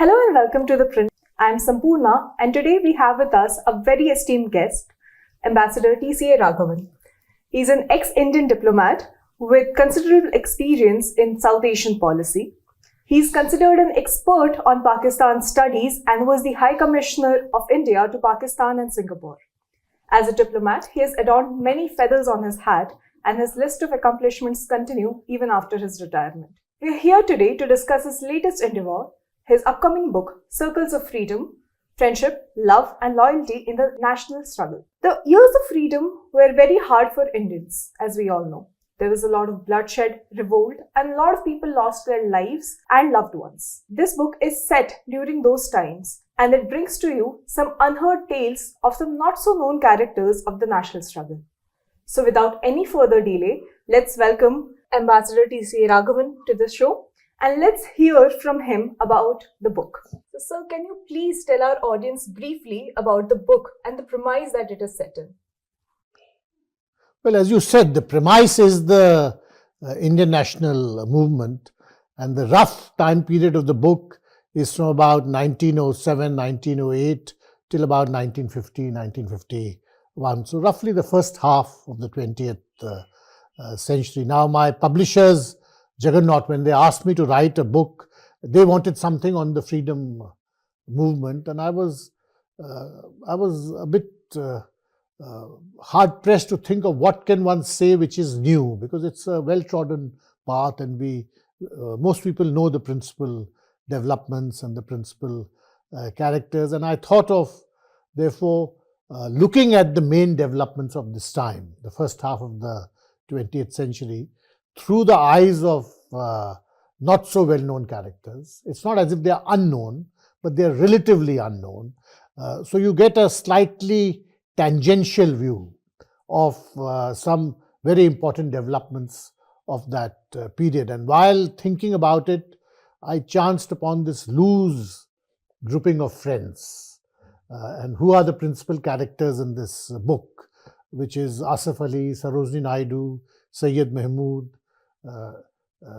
Hello and welcome to ThePrint. I am Sampurna, and today we have with us a very esteemed guest, Ambassador TCA Raghavan. He is an ex-Indian diplomat with considerable experience in South Asian policy. He is considered an expert on Pakistan studies and was the High Commissioner of India to Pakistan and Singapore. As a diplomat, he has adorned many feathers on his hat, and his list of accomplishments continue even after his retirement. We are here today to discuss his latest endeavor, his upcoming book, Circles of Freedom, Friendship, Love and Loyalty in the National Struggle. The years of freedom were very hard for Indians, as we all know. There was a lot of bloodshed, revolt, and a lot of people lost their lives and loved ones. This book is set during those times, and it brings to you some unheard tales of some not-so-known characters of the national struggle. So without any further delay, let's welcome Ambassador TCA Raghavan to the show. And let's hear from him about the book. So, sir, can you please tell our audience briefly about the book and the premise that it is set in? Well, as you said, the premise is the Indian national movement, and the rough time period of the book is from about 1907, 1908 till about 1950, 1951. So roughly the first half of the 20th century. Now, my publishers, Juggernaut, when they asked me to write a book, they wanted something on the freedom movement, and I was a bit hard pressed to think of what can one say which is new, because it's a well-trodden path, and most people know the principal developments and the principal characters. And I thought of, therefore, looking at the main developments of this time, the first half of the 20th century, through the eyes of not so well-known characters. It's not as if they are unknown, but they are relatively unknown. So you get a slightly tangential view of some very important developments of that period. And while thinking about it, I chanced upon this loose grouping of friends. And who are the principal characters in this book, which is Asaf Ali, Sarojini Naidu, Sayyid Mahmood,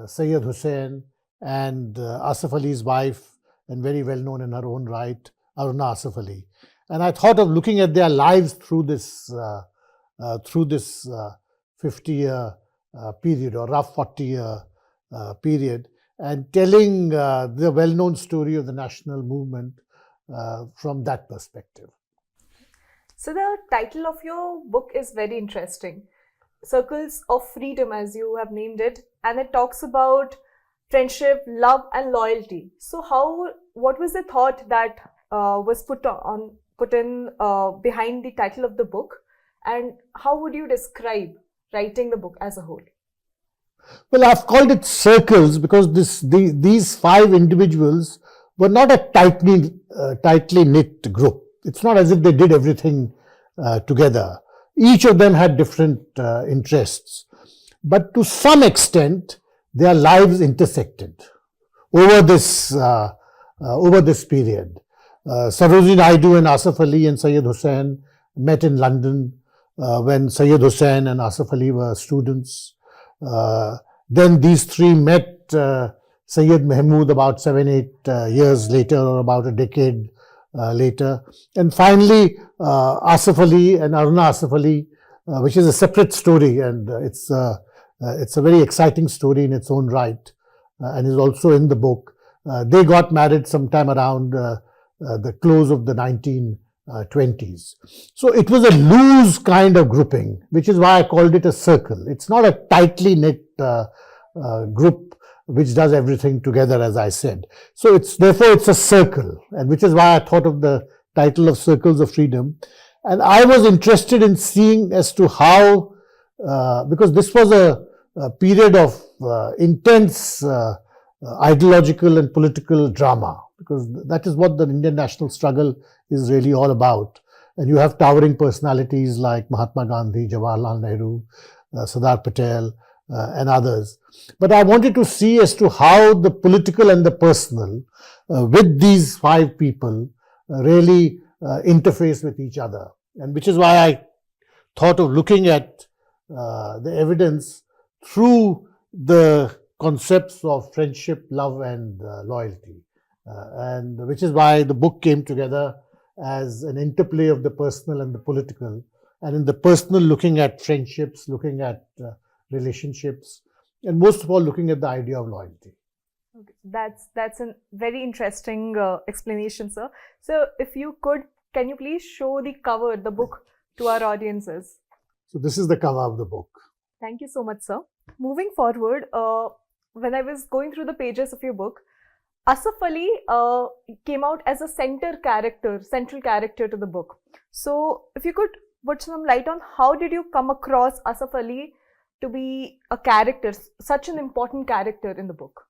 Sayyid Hussain, and Asaf Ali's wife, and very well known in her own right, Aruna Asaf Ali. And I thought of looking at their lives through this 50-year period, or rough 40-year period, and telling the well-known story of the national movement from that perspective. So the title of your book is very interesting. Circles of Freedom, as you have named it, and it talks about friendship, love and loyalty. So what was the thought that was put in behind the title of the book, and how would you describe writing the book as a whole? Well, I've called it Circles because these five individuals were not a tightly knit group. It's not as if they did everything together. Each of them had different interests, but to some extent, their lives intersected over this period. Sarojini Naidu and Asaf Ali and Sayyid Hussain met in London when Sayyid Hussain and Asaf Ali were students. Then these three met Sayyid Mahmood about 7-8 years later, or about a decade later. And finally, Asaf Ali and Aruna Asaf Ali, which is a separate story, and it's a very exciting story in its own right, and is also in the book. They got married sometime around the close of the 1920s. So it was a loose kind of grouping, which is why I called it a circle. It's not a tightly knit group which does everything together, as I said. So therefore it's a circle, and which is why I thought of the title of Circles of Freedom. And I was interested in seeing as to how, because this was a period of intense ideological and political drama, because that is what the Indian national struggle is really all about. And you have towering personalities like Mahatma Gandhi, Jawaharlal Nehru, Sardar Patel, and others. But I wanted to see as to how the political and the personal with these five people really interface with each other. And which is why I thought of looking at the evidence through the concepts of friendship, love and loyalty. and which is why the book came together as an interplay of the personal and the political, and in the personal looking at friendships, looking at relationships, and most of all looking at the idea of loyalty. Okay. That's a very interesting explanation, sir. So if you could, can you please show the cover, the book, to our audiences? So this is the cover of the book. Thank you so much, sir. Moving forward, when I was going through the pages of your book, Asaf Ali came out as a central character to the book. So if you could put some light on how did you come across Asaf Ali to be a character, such an important character in the book?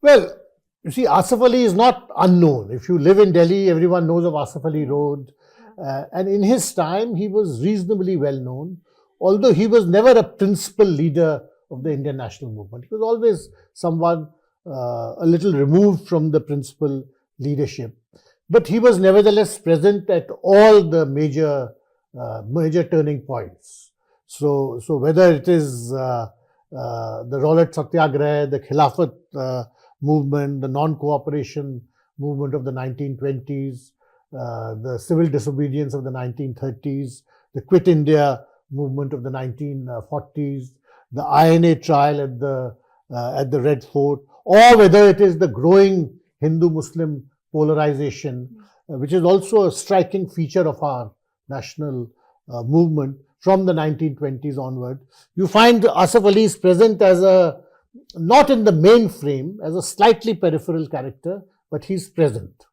Well, you see, Asaf Ali is not unknown. If you live in Delhi, everyone knows of Asaf Ali Road. And in his time, he was reasonably well known, although he was never a principal leader of the Indian national movement. He was always someone a little removed from the principal leadership. But he was nevertheless present at all the major turning points. So whether it is the Rowlatt Satyagraha, the Khilafat movement, the non-cooperation movement of the 1920s, the civil disobedience of the 1930s, the Quit India movement of the 1940s, the INA trial at the Red Fort, or whether it is the growing Hindu-Muslim polarization, which is also a striking feature of our national movement from the 1920s onward. You find Asaf Ali is present as not in the main frame, as a slightly peripheral character, but he's present.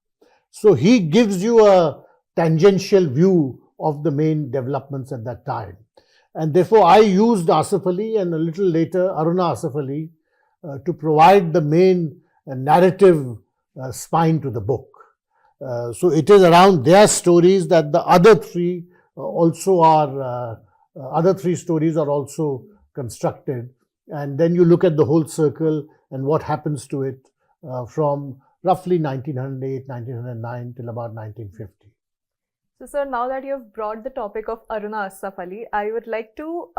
So he gives you a tangential view of the main developments at that time. And therefore, I used Asaf Ali and a little later Aruna Asaf Ali to provide the main narrative spine to the book. So it is around their stories that the other three stories are also constructed. And then you look at the whole circle and what happens to it from roughly 1908, 1909 till about 1950. So, sir, now that you have brought the topic of Aruna Asaf Ali, I would like to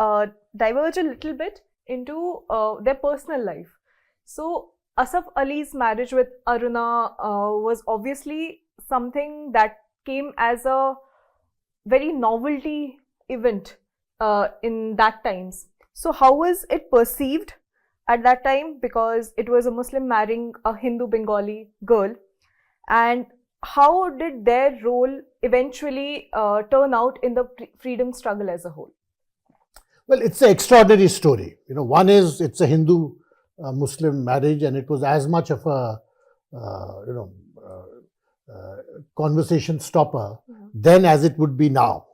diverge a little bit into their personal life. So, Asaf Ali's marriage with Aruna was obviously something that came as a very novelty event in that times. So, how was it perceived at that time? Because it was a Muslim marrying a Hindu Bengali girl. And how did their role eventually turn out in the freedom struggle as a whole? Well, it's an extraordinary story. One is it's a Hindu Muslim marriage, and it was as much of a conversation stopper then as it would be now.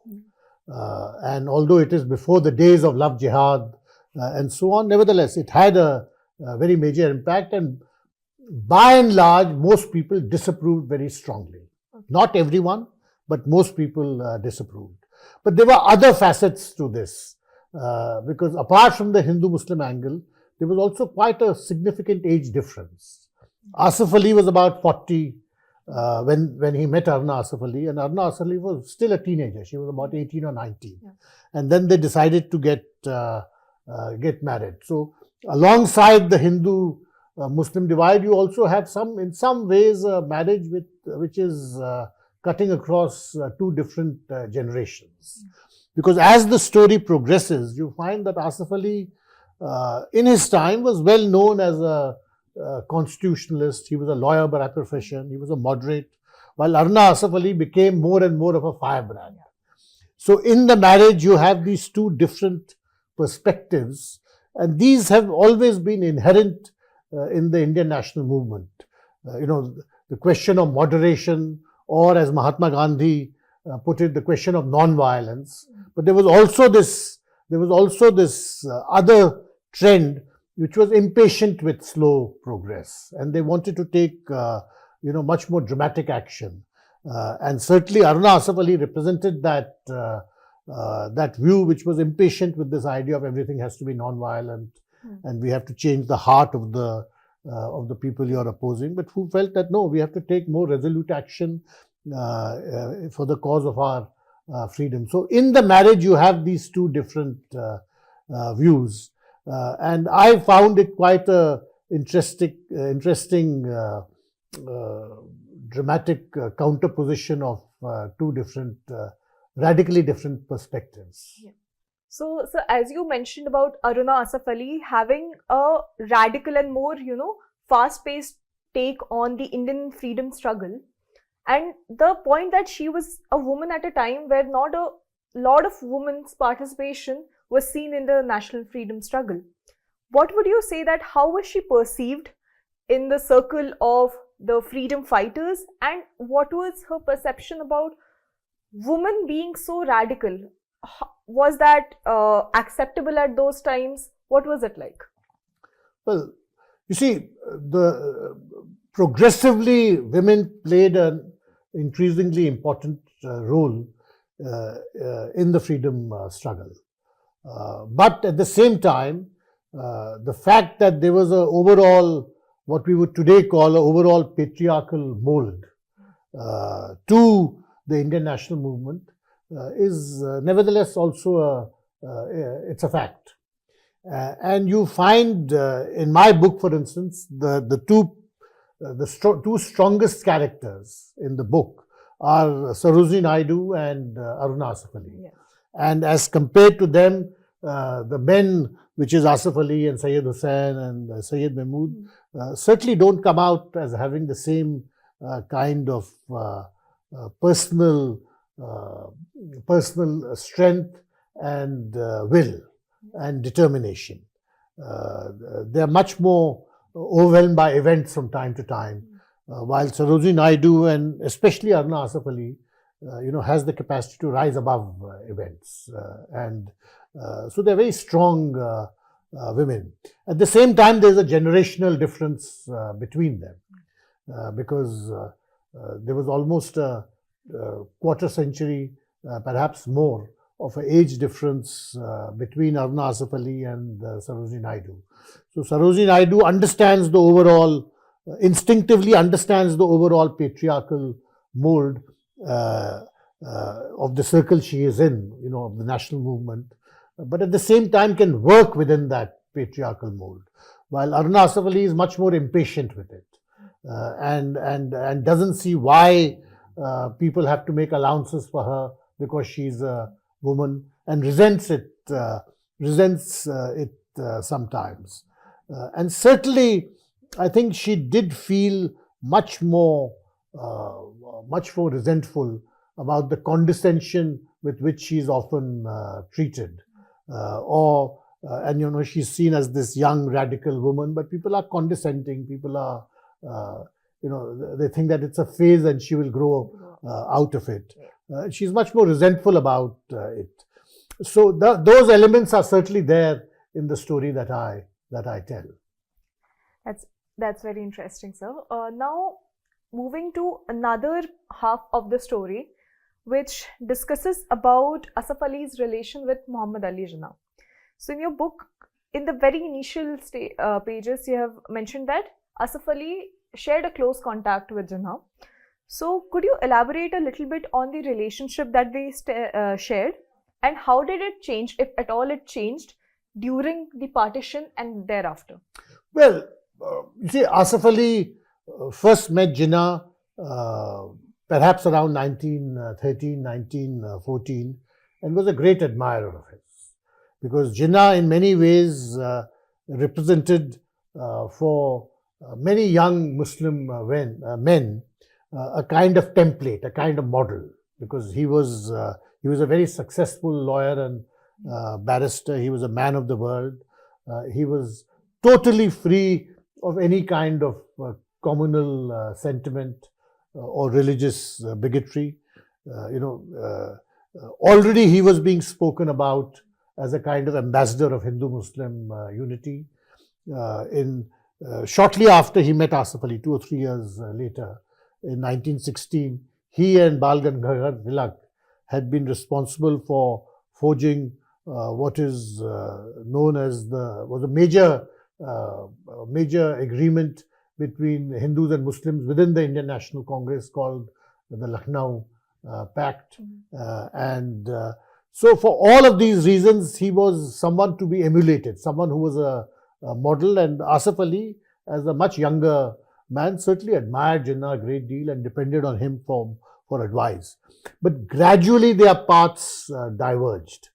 And although it is before the days of love jihad and so on, nevertheless, it had a very major impact, and by and large, most people disapproved very strongly. Okay. Not everyone, but most people disapproved. But there were other facets to this, because apart from the Hindu-Muslim angle, there was also quite a significant age difference. Asaf Ali was about 40 when he met Aruna Asaf Ali, and Aruna Asaf Ali was still a teenager. She was about 18 or 19. Yeah. And then they decided to get married. So alongside the Hindu-Muslim divide, you also have in some ways a marriage which is cutting across two different generations. Because as the story progresses, you find that Asaf Ali in his time was well known as a constitutionalist. He was a lawyer by profession. He was a moderate, while Aruna Asaf Ali became more and more of a firebrand. So in the marriage, you have these two different perspectives, and these have always been inherent in the Indian national movement. The question of moderation, or as Mahatma Gandhi put it, the question of non-violence. But there was also this other trend which was impatient with slow progress, and they wanted to take much more dramatic action. And certainly Aruna Asaf Ali represented that view, which was impatient with this idea of everything has to be non-violent, and we have to change the heart of the people you are opposing, but who felt that no, we have to take more resolute action for the cause of our freedom. So in the marriage, you have these two different views. And I found it quite a interesting dramatic counterposition of two different, radically different perspectives. Yeah. So as you mentioned about Aruna Asaf Ali having a radical and more, fast-paced take on the Indian freedom struggle, and the point that she was a woman at a time where not a lot of women's participation was seen in the national freedom struggle. What would you say that how was she perceived in the circle of the freedom fighters, and what was her perception about women being so radical? Was that acceptable at those times? What was it like? Well, you see, progressively women played an increasingly important role in the freedom struggle. But at the same time, the fact that there was an overall, what we would today call an overall patriarchal mold to the Indian national movement is nevertheless also it's a fact. And you find in my book, for instance, the two strongest characters in the book are Sarojini Naidu and Aruna Asaf Ali. Yeah. And as compared to them, the men, which is Asaf Ali and Sayyid Hussain and Sayyid Mahmood, certainly don't come out as having the same kind of personal strength and will and determination. They are much more overwhelmed by events from time to time, while Sarojini Naidu and especially Aruna Asaf Ali, has the capacity to rise above events, and so they're very strong women. At the same time, there's a generational difference between them, because there was almost a quarter century, perhaps more, of an age difference between Aruna Asaf Ali and Sarojini Naidu. So Sarojini Naidu understands the overall, instinctively understands the overall patriarchal mold of the circle she is in, of the national movement, but at the same time can work within that patriarchal mold, while Aruna Asaf Ali is much more impatient with it, and doesn't see why people have to make allowances for her because she's a woman, and resents it sometimes. And certainly, I think she did feel much more resentful about the condescension with which she's often treated, and she's seen as this young radical woman, but people are condescending. People are, they think that it's a phase and she will grow out of it. She's much more resentful about it. So those elements are certainly there in the story that I tell. That's very interesting, sir. Now, moving to another half of the story, which discusses about Asaf Ali's relation with Muhammad Ali Jinnah. So in your book, in the very initial pages, you have mentioned that Asaf Ali shared a close contact with Jinnah. So could you elaborate a little bit on the relationship that they shared, and how did it change, if at all it changed, during the partition and thereafter? Well, you see, Asaf Ali first met Jinnah perhaps around 1913, 1914, and was a great admirer of his, because Jinnah in many ways represented for many young Muslim men a kind of template, a kind of model, because he was a very successful lawyer and barrister. He was a man of the world. He was totally free of any kind of communal sentiment or religious bigotry. Already he was being spoken about as a kind of ambassador of Hindu-Muslim unity. Shortly after he met Asaf Ali, 2 or 3 years later, in 1916, he and Bal Gangadhar Tilak had been responsible for forging what is known as was a major agreement between Hindus and Muslims within the Indian National Congress called the Lucknow Pact. So for all of these reasons, he was someone to be emulated, someone who was a model, and Asaf Ali, as a much younger man certainly admired Jinnah a great deal and depended on him for advice. But gradually their paths diverged.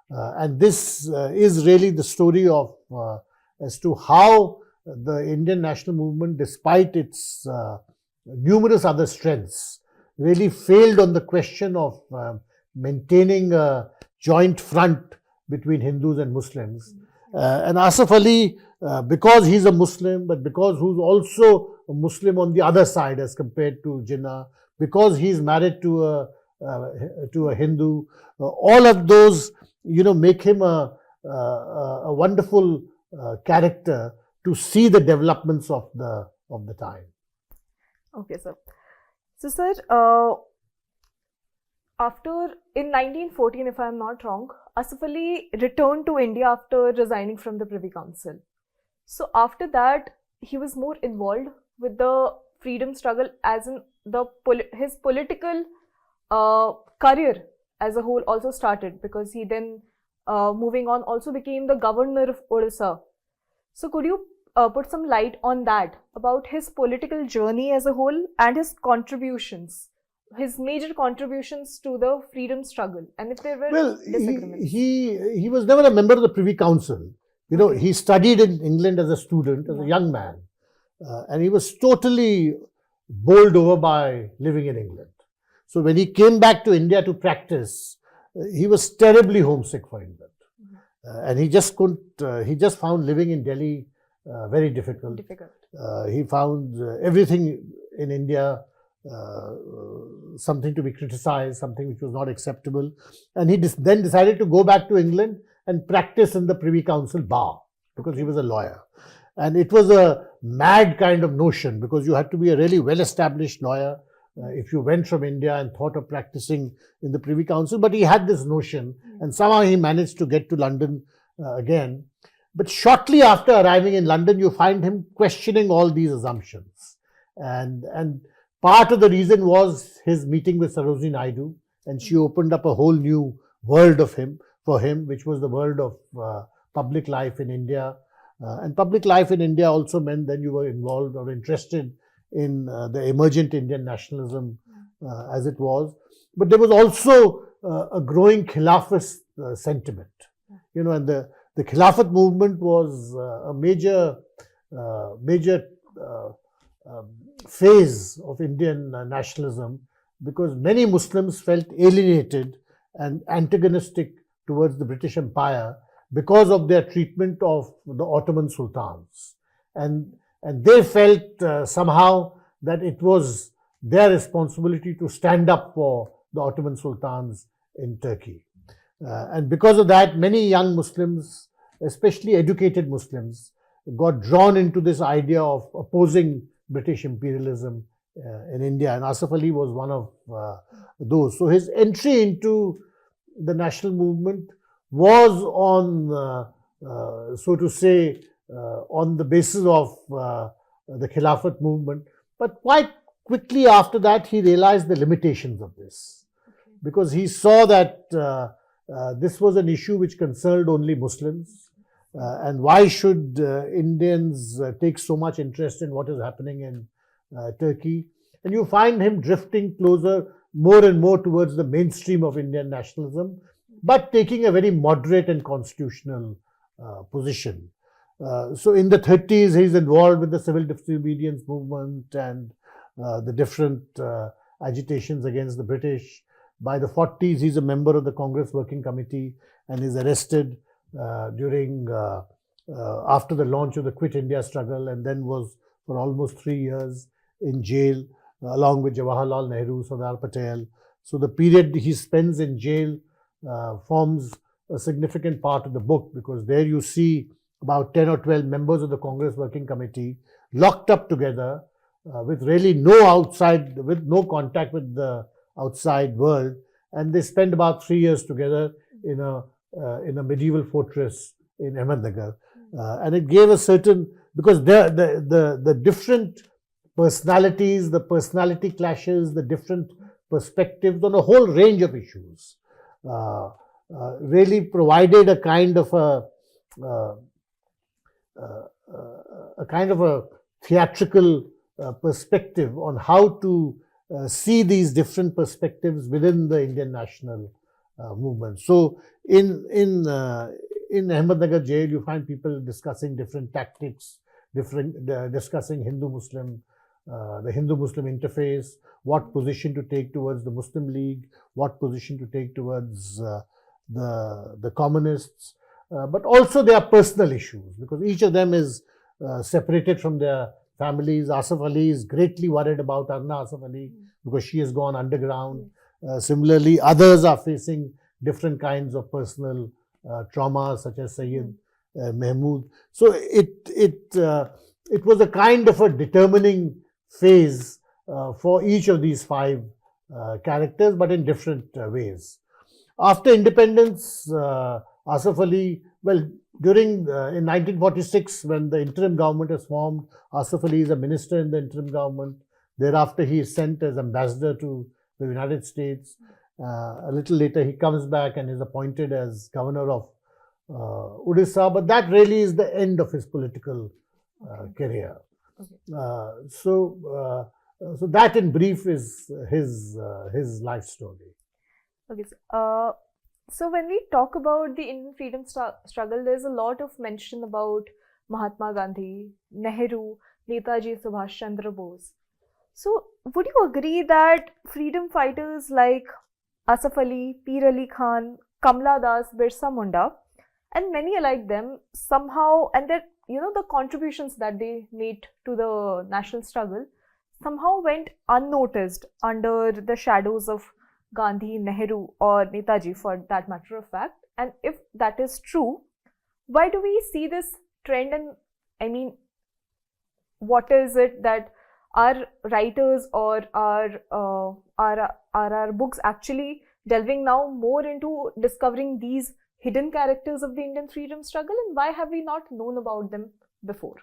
And this is really the story of as to how the Indian national movement, despite its numerous other strengths, really failed on the question of maintaining a joint front between Hindus and Muslims. And Asaf Ali, because he's a Muslim, but because who's also a Muslim on the other side as compared to Jinnah, because he's married to a Hindu, all of those, make him a wonderful character to see the developments of the time. Okay, sir. So, sir, in 1914, if I am not wrong, Asaf Ali returned to India after resigning from the Privy Council. So after that, he was more involved with the freedom struggle, as in his political career as a whole also started, because he then, moving on, also became the governor of Odisha. So could you put some light on that, about his political journey as a whole and his contributions, his major contributions to the freedom struggle, and if there were disagreements? He was never a member of the Privy Council. He studied in England as a student, as a young man, and he was totally bowled over by living in England. So when he came back to India to practice, he was terribly homesick for England. And he just couldn't, he just found living in Delhi very difficult. He found everything in India something to be criticized, something which was not acceptable. And he then decided to go back to England and practice in the Privy Council bar, because he was a lawyer. And it was a mad kind of notion, because you had to be a really well-established lawyer if you went from India and thought of practicing in the Privy Council. But he had this notion, and somehow he managed to get to London again. But shortly after arriving in London, you find him questioning all these assumptions. And part of the reason was his meeting with Sarojini Naidu, and she opened up a whole new world for him, which was the world of public life in India. And public life in India also meant that you were involved or interested in the emergent Indian nationalism as it was. But there was also a growing Khilafist sentiment. And the Khilafat movement was a major phase of Indian nationalism, because many Muslims felt alienated and antagonistic towards the British Empire because of their treatment of the Ottoman sultans. And they felt somehow that it was their responsibility to stand up for the Ottoman sultans in Turkey. And because of that, many young Muslims, especially educated Muslims, got drawn into this idea of opposing British imperialism in India. And Asaf Ali was one of those. So his entry into the national movement was on, so to say, on the basis of the Khilafat movement. But quite quickly after that, he realized the limitations of this, because he saw that this was an issue which concerned only Muslims. And why should Indians take so much interest in what is happening in Turkey? And you find him drifting closer more and more towards the mainstream of Indian nationalism, but taking a very moderate and constitutional position. So in the 30s, he's involved with the civil disobedience movement and the different agitations against the British. By the 40s, he's a member of the Congress Working Committee and is arrested during after the launch of the Quit India struggle, and then was for almost 3 years in jail along with Jawaharlal Nehru, Sardar Patel. So the period he spends in jail forms a significant part of the book, because there you see about 10 or 12 members of the Congress Working Committee locked up together with really no contact with the outside world, and they spend about 3 years together in a medieval fortress in Ahmednagar. And it gave a certain, because the different personalities, the personality clashes, the different perspectives on a whole range of issues really provided a kind of a theatrical perspective on how to see these different perspectives within the Indian national movement. So in Ahmednagar jail, you find people discussing different tactics, discussing Hindu-Muslim, the Hindu-Muslim interface, what position to take towards the Muslim League, what position to take towards the communists. But also there are personal issues, because each of them is separated from their families. Asaf Ali is greatly worried about Aruna Asaf Ali because she has gone underground. Similarly, others are facing different kinds of personal traumas, such as Sayyid Mahmood. So it was a kind of a determining phase for each of these five characters, but in different ways. After independence, Asaf Ali, well, in 1946, when the interim government is formed, Asaf Ali is a minister in the interim government. Thereafter, he is sent as ambassador to the United States. A little later, he comes back and is appointed as governor of Odisha. But that really is the end of his political career. Okay. So that, in brief, is his life story. Okay. So when we talk about the Indian freedom struggle, there's a lot of mention about Mahatma Gandhi, Nehru, Netaji Subhash Chandra Bose. So would you agree that freedom fighters like Asaf Ali, Pir Ali Khan, Kamla Das, Birsa Munda, and many like them somehow, and that, the contributions that they made to the national struggle somehow went unnoticed under the shadows of Gandhi, Nehru, or Netaji, for that matter of fact? And if that is true, why do we see this trend? And I mean, what is it that our writers or our books actually delving now more into discovering these hidden characters of the Indian freedom struggle, and why have we not known about them before?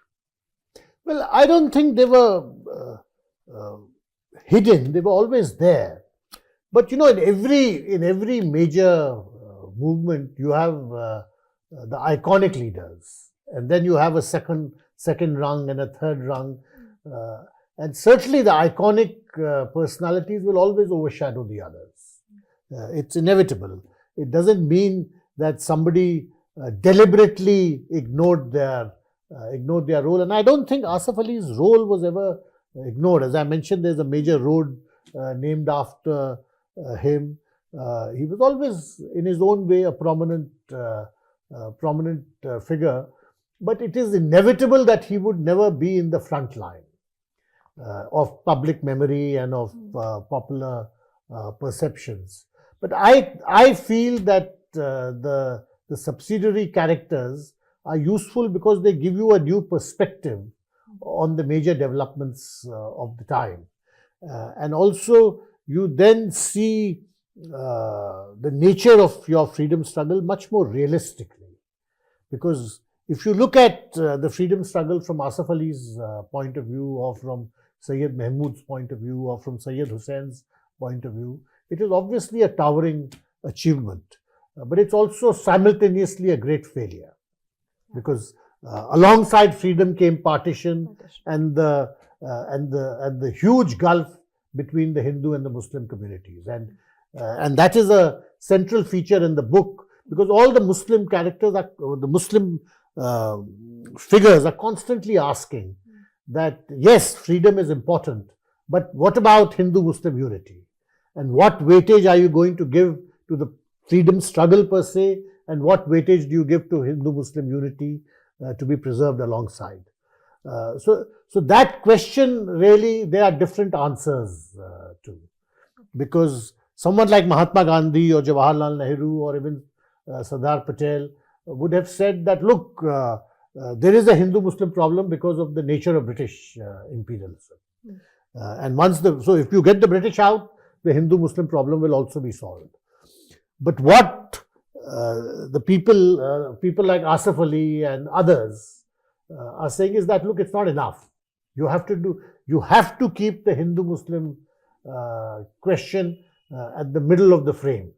Well, I don't think they were hidden. They were always there. But in every major movement, you have the iconic leaders, and then you have a second rung and a third rung, and certainly the iconic personalities will always overshadow the others. It's inevitable. It doesn't mean that somebody deliberately ignored their role, and I don't think Asaf Ali's role was ever ignored. As I mentioned, there's a major road named after him. He was always, in his own way, a prominent figure, but it is inevitable that he would never be in the front line of public memory and of popular perceptions. But I feel that the subsidiary characters are useful because they give you a new perspective on the major developments of the time, and also you then see the nature of your freedom struggle much more realistically. Because if you look at the freedom struggle from Asaf Ali's point of view, or from Sayyid Mahmood's point of view, or from Sayyid Hussein's point of view, it is obviously a towering achievement. But it's also simultaneously a great failure. Because alongside freedom came partition and the huge gulf between the Hindu and the Muslim communities, and that is a central feature in the book, because all the Muslim characters, the Muslim figures are constantly asking that yes, freedom is important, but what about Hindu-Muslim unity? And what weightage are you going to give to the freedom struggle per se, and what weightage do you give to Hindu-Muslim unity to be preserved alongside? So that question, really, there are different answers to, because someone like Mahatma Gandhi or Jawaharlal Nehru or even Sardar Patel would have said that, look, there is a Hindu-Muslim problem because of the nature of British imperialism. And so if you get the British out, the Hindu-Muslim problem will also be solved. But what the people like Asaf Ali and others are saying is that, look, it's not enough. You have to keep the Hindu-Muslim question at the middle of the frame.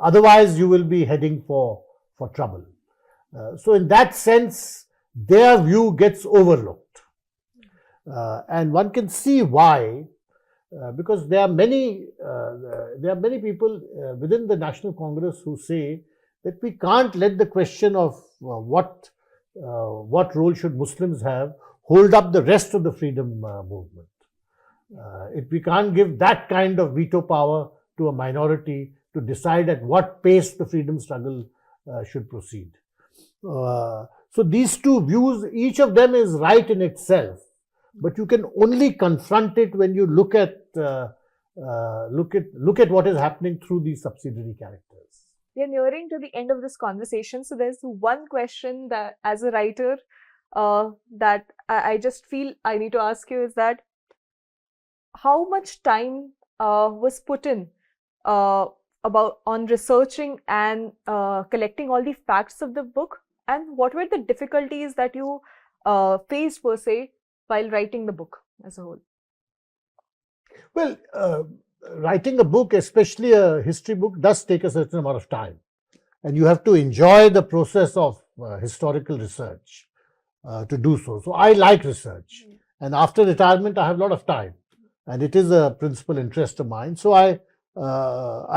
Otherwise, you will be heading for trouble. So in that sense, their view gets overlooked. And one can see why, because there are many people within the National Congress who say that we can't let the question of what role should Muslims have hold up the rest of the freedom movement. We can't give that kind of veto power to a minority to decide at what pace the freedom struggle should proceed. So these two views, each of them is right in itself, but you can only confront it when you look at what is happening through these subsidiary characters. We are nearing to the end of this conversation, so there's one question that, as a writer, that I just feel I need to ask you is that how much time was put in on researching and collecting all the facts of the book, and what were the difficulties that you faced per se while writing the book as a whole? Well, writing a book, especially a history book, does take a certain amount of time, and you have to enjoy the process of historical research to do so. So I like research, and after retirement I have a lot of time, and it is a principal interest of mine. So I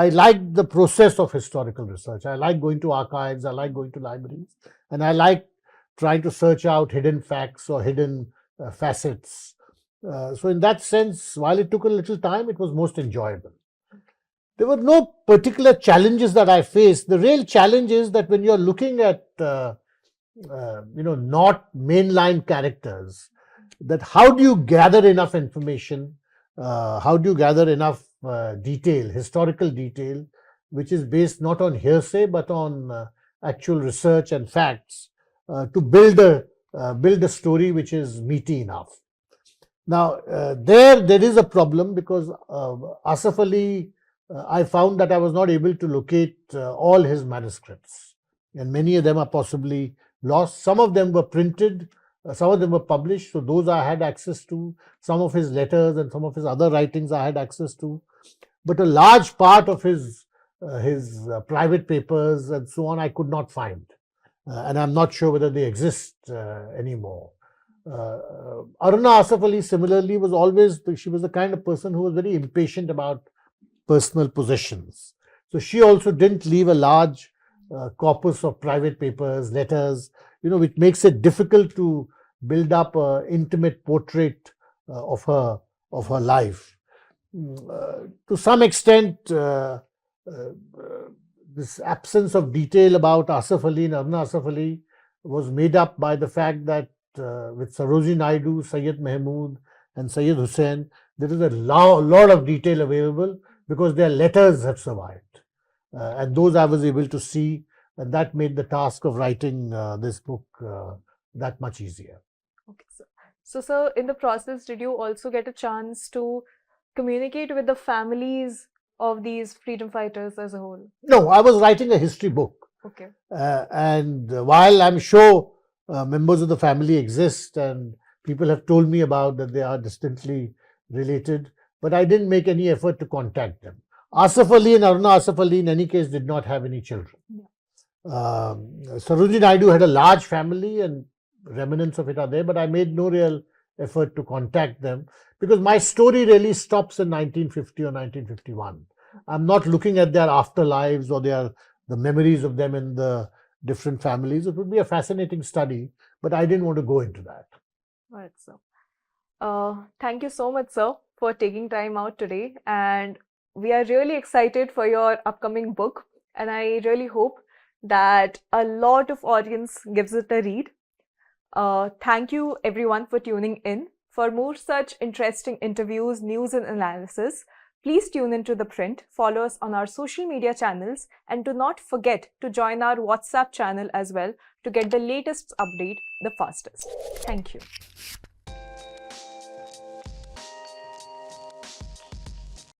like the process of historical research. I like going to archives, I like going to libraries, and I like trying to search out hidden facts or hidden facets. So in that sense, while it took a little time, it was most enjoyable. There were no particular challenges that I faced. The real challenge is that when you're looking at not mainline characters, that how do you gather enough information? How do you gather enough detail, historical detail, which is based not on hearsay but on actual research and facts to build a story which is meaty enough. Now, there is a problem because Asaf Ali, I found that I was not able to locate all his manuscripts, and many of them are possibly lost. Some of them were printed, some of them were published, so those I had access to. Some of his letters and some of his other writings I had access to. But a large part of his private papers and so on I could not find, and I'm not sure whether they exist anymore. Aruna Asaf Ali similarly she was the kind of person who was very impatient about personal possessions. So she also didn't leave a large corpus of private papers, letters, which makes it difficult to build up an intimate portrait of her life. To some extent, this absence of detail about Asaf Ali and Aruna Asaf Ali was made up by the fact that with Sarojini Naidu, Sayyid Mahmood and Sayyid Hussain, there is a lot of detail available because their letters have survived. And those I was able to see, and that made the task of writing this book that much easier. Okay, so sir, in the process, did you also get a chance to communicate with the families of these freedom fighters as a whole? No, I was writing a history book. Okay. And while I'm sure members of the family exist and people have told me about that they are distantly related, but I didn't make any effort to contact them. Asaf Ali and Aruna Asaf Ali in any case did not have any children. Yeah. Sarojini Naidu had a large family and remnants of it are there, but I made no real effort to contact them because my story really stops in 1950 or 1951. I'm not looking at their afterlives or the memories of them in the different families. It would be a fascinating study, but I didn't want to go into that. Right, sir. Thank you so much, sir, for taking time out today. And we are really excited for your upcoming book. And I really hope that a lot of audience gives it a read. Thank you everyone for tuning in. For more such interesting interviews, news and analysis, please tune into ThePrint, follow us on our social media channels, and do not forget to join our WhatsApp channel as well to get the latest update the fastest. Thank you.